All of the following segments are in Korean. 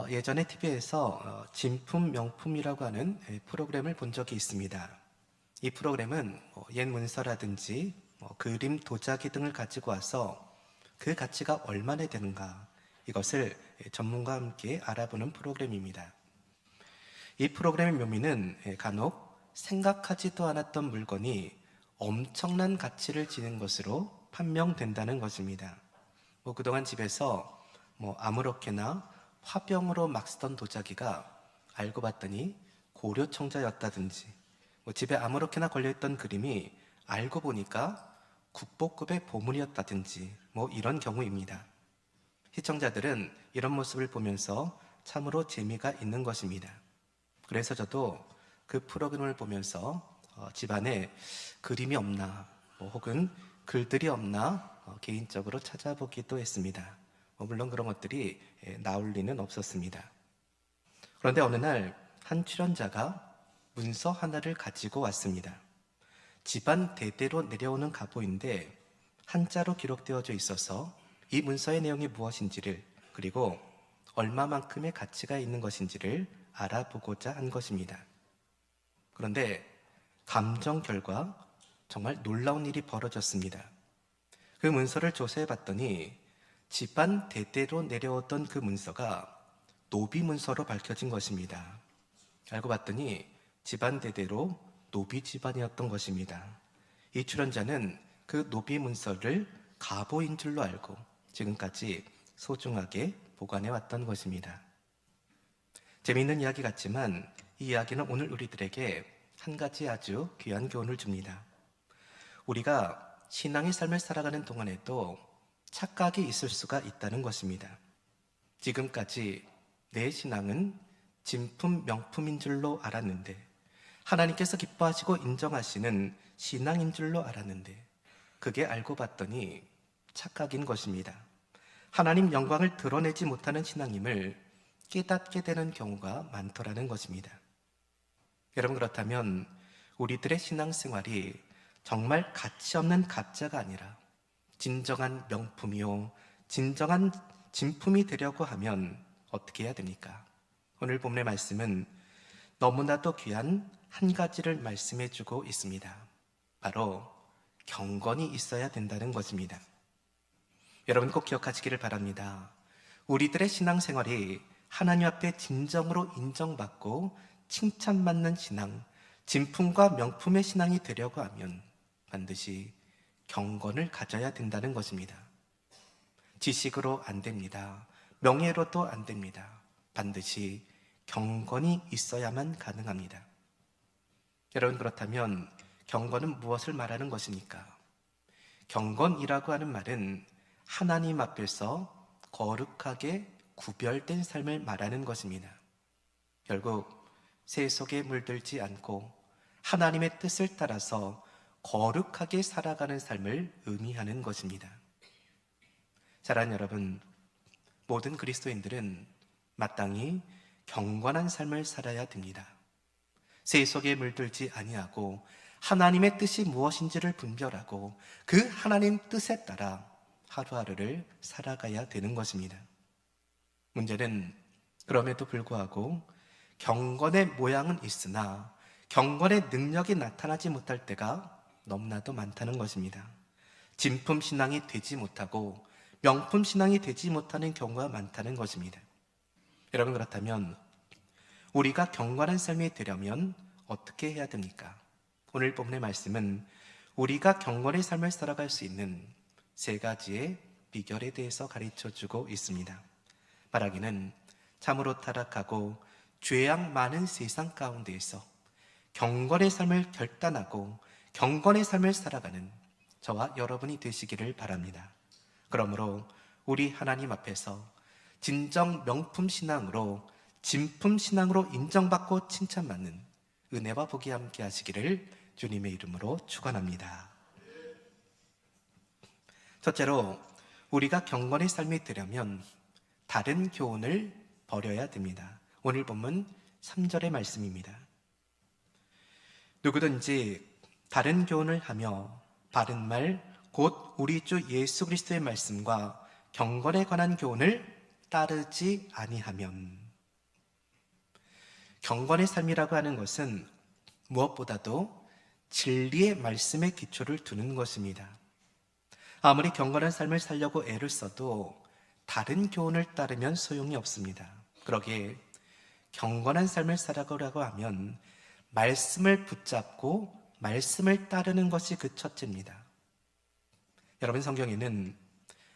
예전에 TV에서 진품 명품이라고 하는 프로그램을 본 적이 있습니다. 이 프로그램은 옛 문서라든지 그림, 도자기 등을 가지고 와서 그 가치가 얼마나 되는가 이것을 전문가와 함께 알아보는 프로그램입니다. 이 프로그램의 묘미는 간혹 생각하지도 않았던 물건이 엄청난 가치를 지닌 것으로 판명된다는 것입니다. 그동안 집에서 아무렇게나 화병으로 막 쓰던 도자기가 알고 봤더니 고려청자였다든지, 집에 아무렇게나 걸려있던 그림이 알고 보니까 국보급의 보물이었다든지 이런 경우입니다. 시청자들은 이런 모습을 보면서 참으로 재미가 있는 것입니다. 그래서 저도 그 프로그램을 보면서 집안에 그림이 없나 혹은 글들이 없나 개인적으로 찾아보기도 했습니다. 물론 그런 것들이 나올 리는 없었습니다. 그런데 어느 날 한 출연자가 문서 하나를 가지고 왔습니다. 집안 대대로 내려오는 가보인데 한자로 기록되어져 있어서 이 문서의 내용이 무엇인지를, 그리고 얼마만큼의 가치가 있는 것인지를 알아보고자 한 것입니다. 그런데 감정 결과 정말 놀라운 일이 벌어졌습니다. 그 문서를 조사해 봤더니 집안 대대로 내려오던 그 문서가 노비 문서로 밝혀진 것입니다. 알고 봤더니 집안 대대로 노비 집안이었던 것입니다. 이 출연자는 그 노비 문서를 가보인 줄로 알고 지금까지 소중하게 보관해 왔던 것입니다. 재미있는 이야기 같지만 이 이야기는 오늘 우리들에게 한 가지 아주 귀한 교훈을 줍니다. 우리가 신앙의 삶을 살아가는 동안에도 착각이 있을 수가 있다는 것입니다. 지금까지 내 신앙은 진품 명품인 줄로 알았는데, 하나님께서 기뻐하시고 인정하시는 신앙인 줄로 알았는데, 그게 알고 봤더니 착각인 것입니다. 하나님 영광을 드러내지 못하는 신앙임을 깨닫게 되는 경우가 많더라는 것입니다. 여러분, 그렇다면 우리들의 신앙생활이 정말 가치 없는 가짜가 아니라 진정한 명품이요, 진정한 진품이 되려고 하면 어떻게 해야 됩니까? 오늘 본문의 말씀은 너무나도 귀한 한 가지를 말씀해 주고 있습니다. 바로 경건이 있어야 된다는 것입니다. 여러분 꼭 기억하시기를 바랍니다. 우리들의 신앙생활이 하나님 앞에 진정으로 인정받고 칭찬받는 신앙, 진품과 명품의 신앙이 되려고 하면 반드시 경건을 가져야 된다는 것입니다. 지식으로 안 됩니다. 명예로도 안 됩니다. 반드시 경건이 있어야만 가능합니다. 여러분, 그렇다면 경건은 무엇을 말하는 것입니까? 경건이라고 하는 말은 하나님 앞에서 거룩하게 구별된 삶을 말하는 것입니다. 결국 세속에 물들지 않고 하나님의 뜻을 따라서 거룩하게 살아가는 삶을 의미하는 것입니다. 사랑하는 여러분, 모든 그리스도인들은 마땅히 경건한 삶을 살아야 됩니다. 세속에 물들지 아니하고 하나님의 뜻이 무엇인지를 분별하고 그 하나님 뜻에 따라 하루하루를 살아가야 되는 것입니다. 문제는 그럼에도 불구하고 경건의 모양은 있으나 경건의 능력이 나타나지 못할 때가 너무나도 많다는 것입니다. 진품 신앙이 되지 못하고 명품 신앙이 되지 못하는 경우가 많다는 것입니다. 여러분, 그렇다면 우리가 경건한 삶이 되려면 어떻게 해야 됩니까? 오늘 본문의 말씀은 우리가 경건의 삶을 살아갈 수 있는 세 가지의 비결에 대해서 가르쳐주고 있습니다. 말하기는 참으로 타락하고 죄악 많은 세상 가운데에서 경건의 삶을 결단하고 경건의 삶을 살아가는 저와 여러분이 되시기를 바랍니다. 그러므로 우리 하나님 앞에서 진정 명품 신앙으로, 진품 신앙으로 인정받고 칭찬받는 은혜와 복이 함께 하시기를 주님의 이름으로 축원합니다. 첫째로, 우리가 경건의 삶이 되려면 다른 교훈을 버려야 됩니다. 오늘 본문 3절의 말씀입니다. 누구든지 다른 교훈을 하며 바른 말, 곧 우리 주 예수 그리스도의 말씀과 경건에 관한 교훈을 따르지 아니하면, 경건의 삶이라고 하는 것은 무엇보다도 진리의 말씀에 기초를 두는 것입니다. 아무리 경건한 삶을 살려고 애를 써도 다른 교훈을 따르면 소용이 없습니다. 그러기에 경건한 삶을 살아가려고 하면 말씀을 붙잡고 말씀을 따르는 것이 그 첫째입니다. 여러분, 성경에는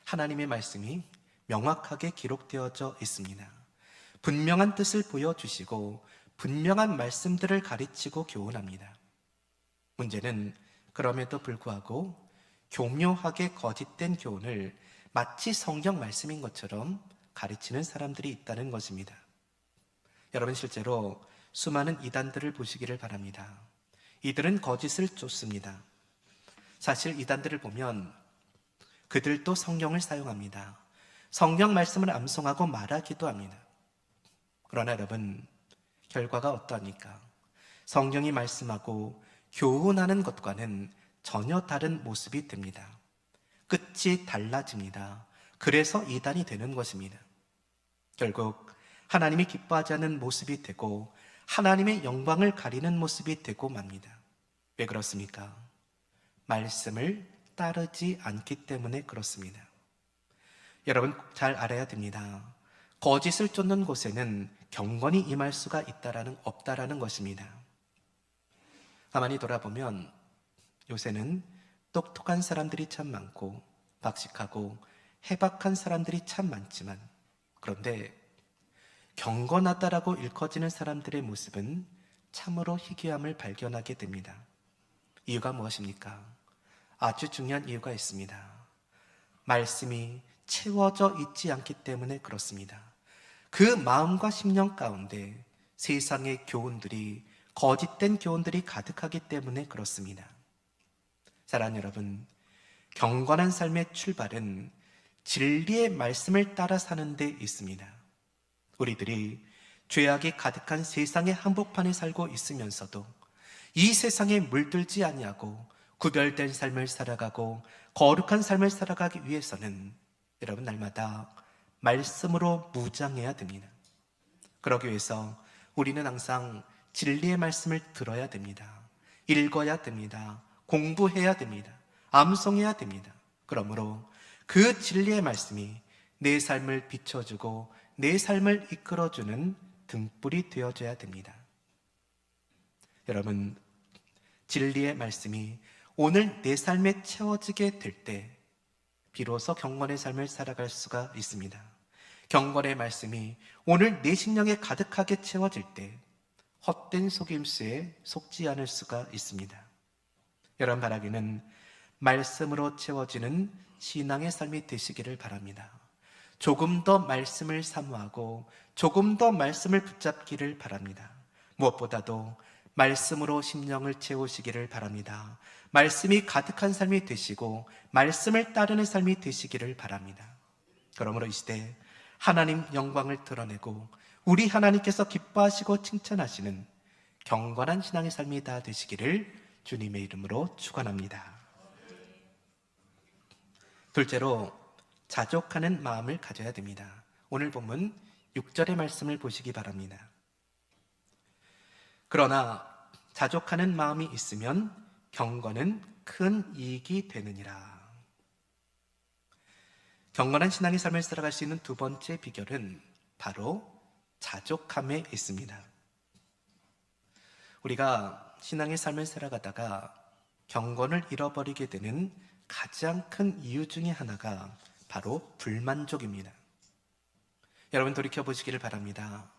하나님의 말씀이 명확하게 기록되어져 있습니다. 분명한 뜻을 보여주시고 분명한 말씀들을 가르치고 교훈합니다. 문제는 그럼에도 불구하고 교묘하게 거짓된 교훈을 마치 성경 말씀인 것처럼 가르치는 사람들이 있다는 것입니다. 여러분, 실제로 수많은 이단들을 보시기를 바랍니다. 이들은 거짓을 쫓습니다. 사실 이단들을 보면 그들도 성경을 사용합니다. 성경 말씀을 암송하고 말하기도 합니다. 그러나 여러분, 결과가 어떠합니까? 성경이 말씀하고 교훈하는 것과는 전혀 다른 모습이 됩니다. 끝이 달라집니다. 그래서 이단이 되는 것입니다. 결국 하나님이 기뻐하지 않는 모습이 되고 하나님의 영광을 가리는 모습이 되고 맙니다. 왜 그렇습니까? 말씀을 따르지 않기 때문에 그렇습니다. 여러분, 잘 알아야 됩니다. 거짓을 쫓는 곳에는 경건이 임할 수가 없다라는 것입니다. 가만히 돌아보면 요새는 똑똑한 사람들이 참 많고 박식하고 해박한 사람들이 참 많지만, 그런데 경건하다라고 일컬어지는 사람들의 모습은 참으로 희귀함을 발견하게 됩니다. 이유가 무엇입니까? 아주 중요한 이유가 있습니다. 말씀이 채워져 있지 않기 때문에 그렇습니다. 그 마음과 심령 가운데 세상의 교훈들이, 거짓된 교훈들이 가득하기 때문에 그렇습니다. 사랑하는 여러분, 경건한 삶의 출발은 진리의 말씀을 따라 사는 데 있습니다. 우리들이 죄악이 가득한 세상의 한복판에 살고 있으면서도 이 세상에 물들지 아니하고 구별된 삶을 살아가고 거룩한 삶을 살아가기 위해서는 여러분, 날마다 말씀으로 무장해야 됩니다. 그러기 위해서 우리는 항상 진리의 말씀을 들어야 됩니다. 읽어야 됩니다. 공부해야 됩니다. 암송해야 됩니다. 그러므로 그 진리의 말씀이 내 삶을 비춰주고 내 삶을 이끌어주는 등불이 되어줘야 됩니다. 여러분, 진리의 말씀이 오늘 내 삶에 채워지게 될 때 비로소 경건의 삶을 살아갈 수가 있습니다. 경건의 말씀이 오늘 내 심령에 가득하게 채워질 때 헛된 속임수에 속지 않을 수가 있습니다. 여러분, 바라기는 말씀으로 채워지는 신앙의 삶이 되시기를 바랍니다. 조금 더 말씀을 사모하고 조금 더 말씀을 붙잡기를 바랍니다. 무엇보다도 말씀으로 심령을 채우시기를 바랍니다. 말씀이 가득한 삶이 되시고 말씀을 따르는 삶이 되시기를 바랍니다. 그러므로 이 시대 하나님 영광을 드러내고 우리 하나님께서 기뻐하시고 칭찬하시는 경건한 신앙의 삶이 다 되시기를 주님의 이름으로 축원합니다. 둘째로, 자족하는 마음을 가져야 됩니다. 오늘 본문 6절의 말씀을 보시기 바랍니다. 그러나 자족하는 마음이 있으면 경건은 큰 이익이 되느니라. 경건한 신앙의 삶을 살아갈 수 있는 두 번째 비결은 바로 자족함에 있습니다. 우리가 신앙의 삶을 살아가다가 경건을 잃어버리게 되는 가장 큰 이유 중에 하나가 바로 불만족입니다. 여러분, 돌이켜보시기를 바랍니다.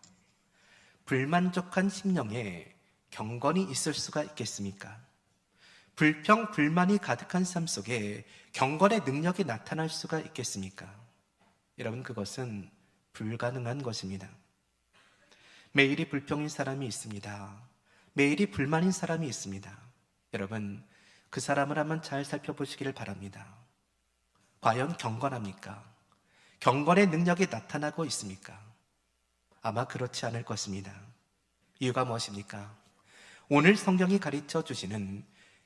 불만족한 심령에 경건이 있을 수가 있겠습니까? 불평, 불만이 가득한 삶 속에 경건의 능력이 나타날 수가 있겠습니까? 여러분, 그것은 불가능한 것입니다. 매일이 불평인 사람이 있습니다. 매일이 불만인 사람이 있습니다. 여러분, 그 사람을 한번 잘 살펴보시기를 바랍니다. 과연 경건합니까? 경건의 능력이 나타나고 있습니까? 아마 그렇지 않을 것입니다. 이유가 무엇입니까? 오늘 성경이 가르쳐 주시는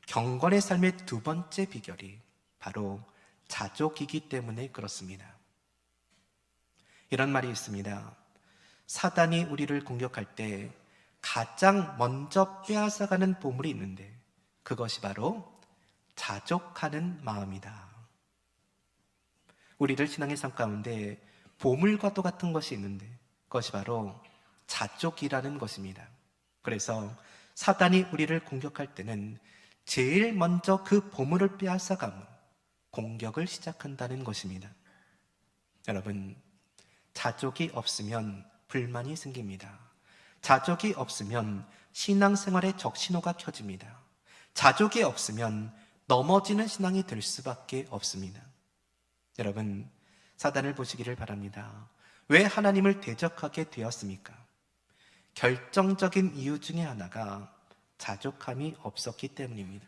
경건의 삶의 두 번째 비결이 바로 자족이기 때문에 그렇습니다. 이런 말이 있습니다. 사단이 우리를 공격할 때 가장 먼저 빼앗아가는 보물이 있는데 그것이 바로 자족하는 마음이다. 우리들 신앙의 삶 가운데 보물과도 같은 것이 있는데 그것이 바로 자족이라는 것입니다. 그래서 사단이 우리를 공격할 때는 제일 먼저 그 보물을 빼앗아가며 공격을 시작한다는 것입니다. 여러분, 자족이 없으면 불만이 생깁니다. 자족이 없으면 신앙생활에 적신호가 켜집니다. 자족이 없으면 넘어지는 신앙이 될 수밖에 없습니다. 여러분, 사단을 보시기를 바랍니다. 왜 하나님을 대적하게 되었습니까? 결정적인 이유 중에 하나가 자족함이 없었기 때문입니다.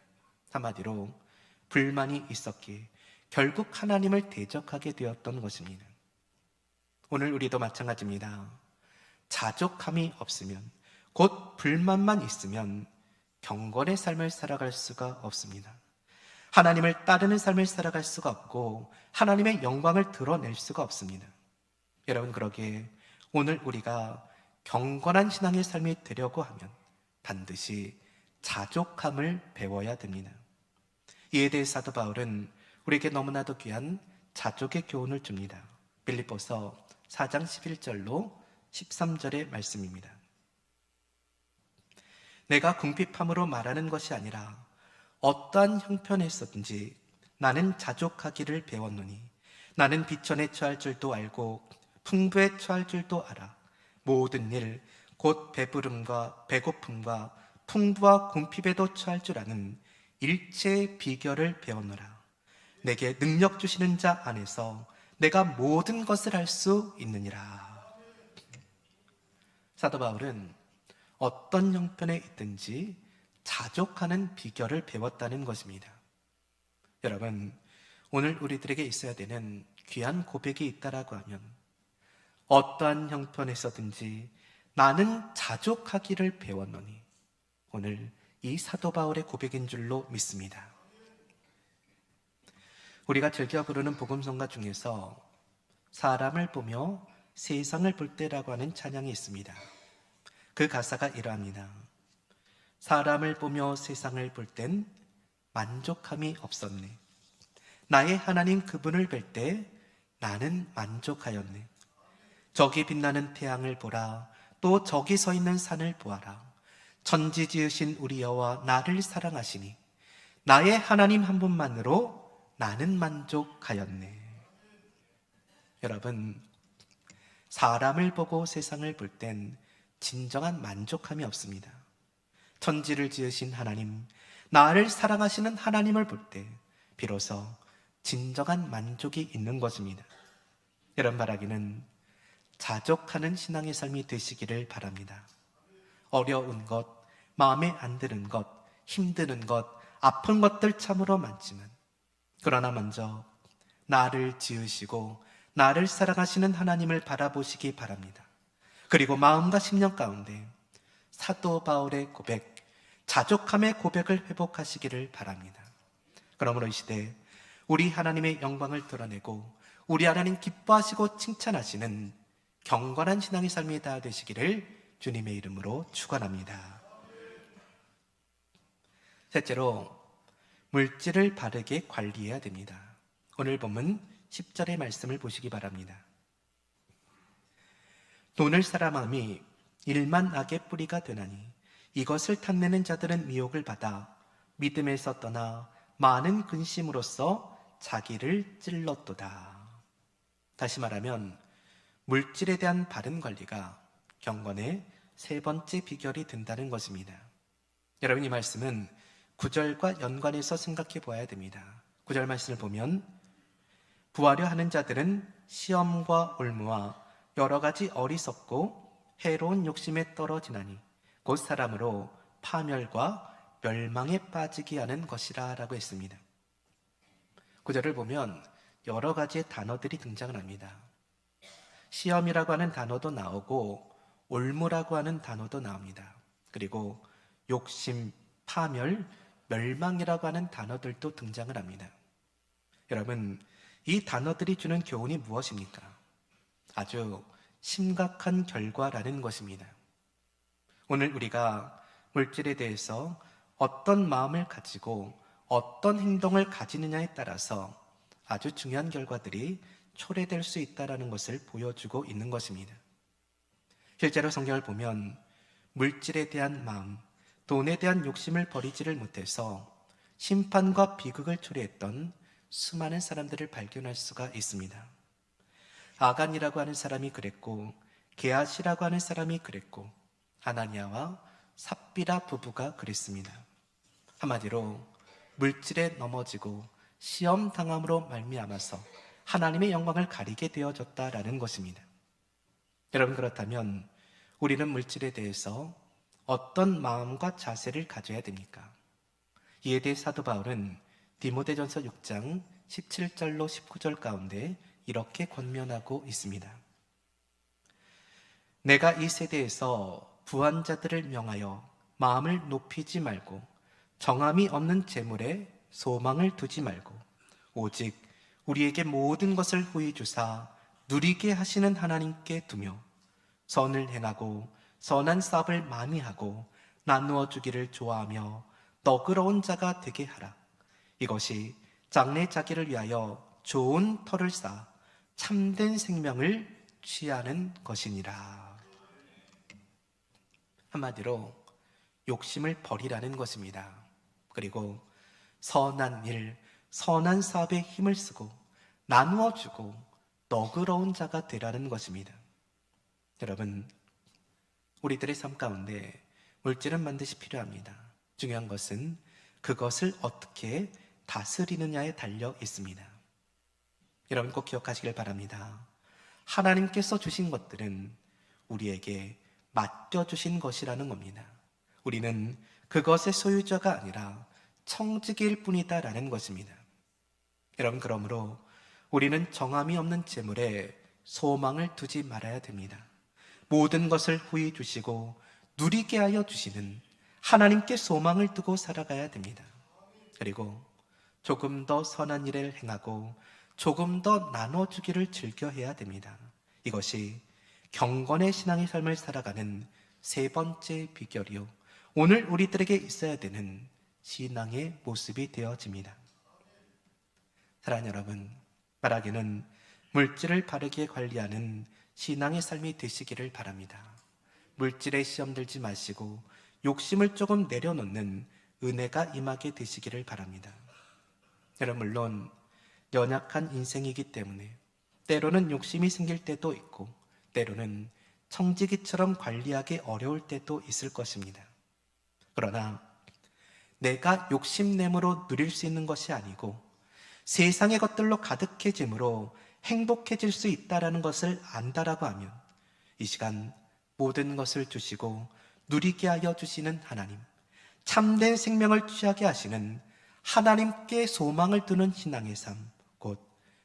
한마디로 불만이 있었기에 결국 하나님을 대적하게 되었던 것입니다. 오늘 우리도 마찬가지입니다. 자족함이 없으면, 곧 불만만 있으면 경건의 삶을 살아갈 수가 없습니다. 하나님을 따르는 삶을 살아갈 수가 없고 하나님의 영광을 드러낼 수가 없습니다. 여러분, 그러기에 오늘 우리가 경건한 신앙의 삶이 되려고 하면 반드시 자족함을 배워야 됩니다. 이에 대해 사도 바울은 우리에게 너무나도 귀한 자족의 교훈을 줍니다. 빌립보서 4장 11절로 13절의 말씀입니다. 내가 궁핍함으로 말하는 것이 아니라 어떠한 형편에서든지 나는 자족하기를 배웠노니 나는 비천에 처할 줄도 알고 풍부에 처할 줄도 알아. 모든 일, 곧 배부름과 배고픔과 풍부와 궁핍에도 처할 줄 아는 일체의 비결을 배웠노라. 내게 능력 주시는 자 안에서 내가 모든 것을 할 수 있느니라. 사도 바울은 어떤 형편에 있든지 자족하는 비결을 배웠다는 것입니다. 여러분, 오늘 우리들에게 있어야 되는 귀한 고백이 있다라고 하면 어떠한 형편에서든지 나는 자족하기를 배웠노니, 오늘 이 사도 바울의 고백인 줄로 믿습니다. 우리가 즐겨 부르는 복음성가 중에서 사람을 보며 세상을 볼 때라고 하는 찬양이 있습니다. 그 가사가 이러합니다. 사람을 보며 세상을 볼 땐 만족함이 없었네. 나의 하나님 그분을 뵐 때 나는 만족하였네. 저기 빛나는 태양을 보라. 또 저기 서 있는 산을 보아라. 천지 지으신 우리 여호와 나를 사랑하시니 나의 하나님 한 분만으로 나는 만족하였네. 여러분, 사람을 보고 세상을 볼 땐 진정한 만족함이 없습니다. 천지를 지으신 하나님, 나를 사랑하시는 하나님을 볼 때 비로소 진정한 만족이 있는 것입니다. 여러분, 바라기는 자족하는 신앙의 삶이 되시기를 바랍니다. 어려운 것, 마음에 안 드는 것, 힘드는 것, 아픈 것들 참으로 많지만 그러나 먼저 나를 지으시고 나를 사랑하시는 하나님을 바라보시기 바랍니다. 그리고 마음과 심령 가운데 사도 바울의 고백, 자족함의 고백을 회복하시기를 바랍니다. 그러므로 이 시대 우리 하나님의 영광을 드러내고 우리 하나님 기뻐하시고 칭찬하시는 경건한 신앙의 삶이 다 되시기를 주님의 이름으로 축원합니다. 셋째로, 물질을 바르게 관리해야 됩니다. 오늘 본문 10절의 말씀을 보시기 바랍니다. 돈을 사람 마음이 일만 악의 뿌리가 되나니 이것을 탐내는 자들은 미혹을 받아 믿음에서 떠나 많은 근심으로써 자기를 찔렀도다. 다시 말하면 물질에 대한 바른 관리가 경건의 세 번째 비결이 된다는 것입니다. 여러분, 이 말씀은 9절과 연관해서 생각해 보아야 됩니다. 9절 말씀을 보면 부하려 하는 자들은 시험과 올무와 여러 가지 어리석고 해로운 욕심에 떨어지나니 곧 사람으로 파멸과 멸망에 빠지게 하는 것이라 라고 했습니다. 9절을 보면 여러 가지의 단어들이 등장을 합니다. 시험이라고 하는 단어도 나오고 올무라고 하는 단어도 나옵니다. 그리고 욕심, 파멸, 멸망이라고 하는 단어들도 등장을 합니다. 여러분, 이 단어들이 주는 교훈이 무엇입니까? 아주 심각한 결과라는 것입니다. 오늘 우리가 물질에 대해서 어떤 마음을 가지고 어떤 행동을 가지느냐에 따라서 아주 중요한 결과들이 초래될 수 있다는 것을 보여주고 있는 것입니다. 실제로 성경을 보면 물질에 대한 마음, 돈에 대한 욕심을 버리지를 못해서 심판과 비극을 초래했던 수많은 사람들을 발견할 수가 있습니다. 아간이라고 하는 사람이 그랬고, 게하시라고 하는 사람이 그랬고, 하나니아와 삽비라 부부가 그랬습니다. 한마디로 물질에 넘어지고 시험 당함으로 말미암아서 하나님의 영광을 가리게 되어졌다라는 것입니다. 여러분, 그렇다면 우리는 물질에 대해서 어떤 마음과 자세를 가져야 됩니까? 이에 대해 사도 바울은 디모데전서 6장 17절로 19절 가운데 이렇게 권면하고 있습니다. 내가 이 세대에서 부한 자들을 명하여 마음을 높이지 말고 정함이 없는 재물에 소망을 두지 말고 오직 우리에게 모든 것을 후히 주사 누리게 하시는 하나님께 두며 선을 행하고 선한 사업을 많이 하고 나누어 주기를 좋아하며 너그러운 자가 되게 하라. 이것이 장래 자기를 위하여 좋은 터를 쌓아 참된 생명을 취하는 것이니라. 한마디로 욕심을 버리라는 것입니다. 그리고 선한 일, 선한 사업에 힘을 쓰고 나누어 주고 너그러운 자가 되라는 것입니다. 여러분, 우리들의 삶 가운데 물질은 반드시 필요합니다. 중요한 것은 그것을 어떻게 다스리느냐에 달려 있습니다. 여러분 꼭 기억하시길 바랍니다. 하나님께서 주신 것들은 우리에게 맡겨주신 것이라는 겁니다. 우리는 그것의 소유자가 아니라 청지기일 뿐이다라는 것입니다. 여러분, 그러므로 우리는 정함이 없는 재물에 소망을 두지 말아야 됩니다. 모든 것을 후히 주시고 누리게 하여 주시는 하나님께 소망을 두고 살아가야 됩니다. 그리고 조금 더 선한 일을 행하고 조금 더 나눠주기를 즐겨해야 됩니다. 이것이 경건의 신앙의 삶을 살아가는 세 번째 비결이요, 오늘 우리들에게 있어야 되는 신앙의 모습이 되어집니다. 사랑하는 여러분, 말하기는 물질을 바르게 관리하는 신앙의 삶이 되시기를 바랍니다. 물질에 시험 들지 마시고 욕심을 조금 내려놓는 은혜가 임하게 되시기를 바랍니다. 여러분, 물론 연약한 인생이기 때문에 때로는 욕심이 생길 때도 있고 때로는 청지기처럼 관리하기 어려울 때도 있을 것입니다. 그러나 내가 욕심내므로 누릴 수 있는 것이 아니고 세상의 것들로 가득해짐으로 행복해질 수 있다는 것을 안다라고 하면 이 시간 모든 것을 주시고 누리게 하여 주시는 하나님, 참된 생명을 취하게 하시는 하나님께 소망을 두는 신앙의 삶, 곧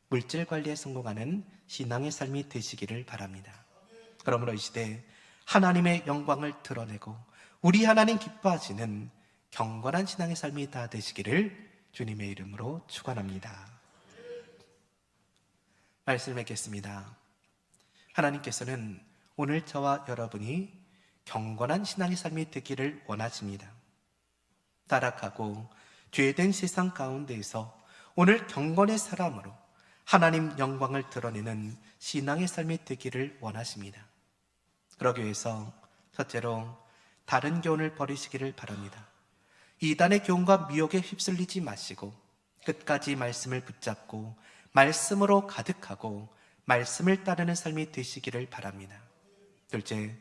물질 관리에 성공하는 신앙의 삶이 되시기를 바랍니다. 그러므로 이 시대 하나님의 영광을 드러내고 우리 하나님 기뻐하시는 경건한 신앙의 삶이 다 되시기를 주님의 이름으로 축원합니다. 말씀을 맺겠습니다. 하나님께서는 오늘 저와 여러분이 경건한 신앙의 삶이 되기를 원하십니다. 타락하고 죄된 세상 가운데에서 오늘 경건의 사람으로 하나님 영광을 드러내는 신앙의 삶이 되기를 원하십니다. 그러기 위해서 첫째로 다른 교훈을 버리시기를 바랍니다. 이단의 교훈과 미혹에 휩쓸리지 마시고 끝까지 말씀을 붙잡고 말씀으로 가득하고 말씀을 따르는 삶이 되시기를 바랍니다. 둘째,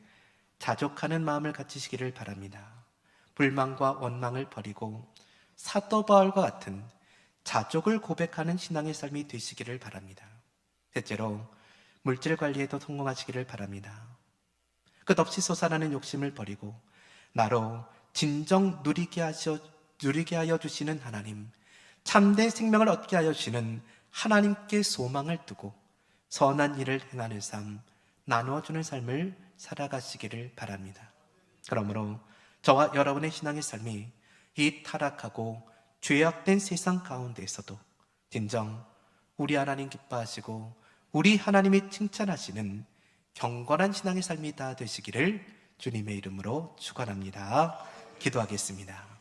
자족하는 마음을 갖추시기를 바랍니다. 불만과 원망을 버리고 사도 바울과 같은 자족을 고백하는 신앙의 삶이 되시기를 바랍니다. 셋째로, 물질 관리에도 성공하시기를 바랍니다. 끝없이 솟아나는 욕심을 버리고 나로 진정 누리게 하여 주시는 하나님, 참된 생명을 얻게 하여 주시는 하나님께 소망을 두고 선한 일을 행하는 삶, 나누어주는 삶을 살아가시기를 바랍니다. 그러므로 저와 여러분의 신앙의 삶이 이 타락하고 죄악된 세상 가운데에서도 진정 우리 하나님 기뻐하시고 우리 하나님이 칭찬하시는 경건한 신앙의 삶이 다 되시기를 주님의 이름으로 축원합니다. 기도하겠습니다.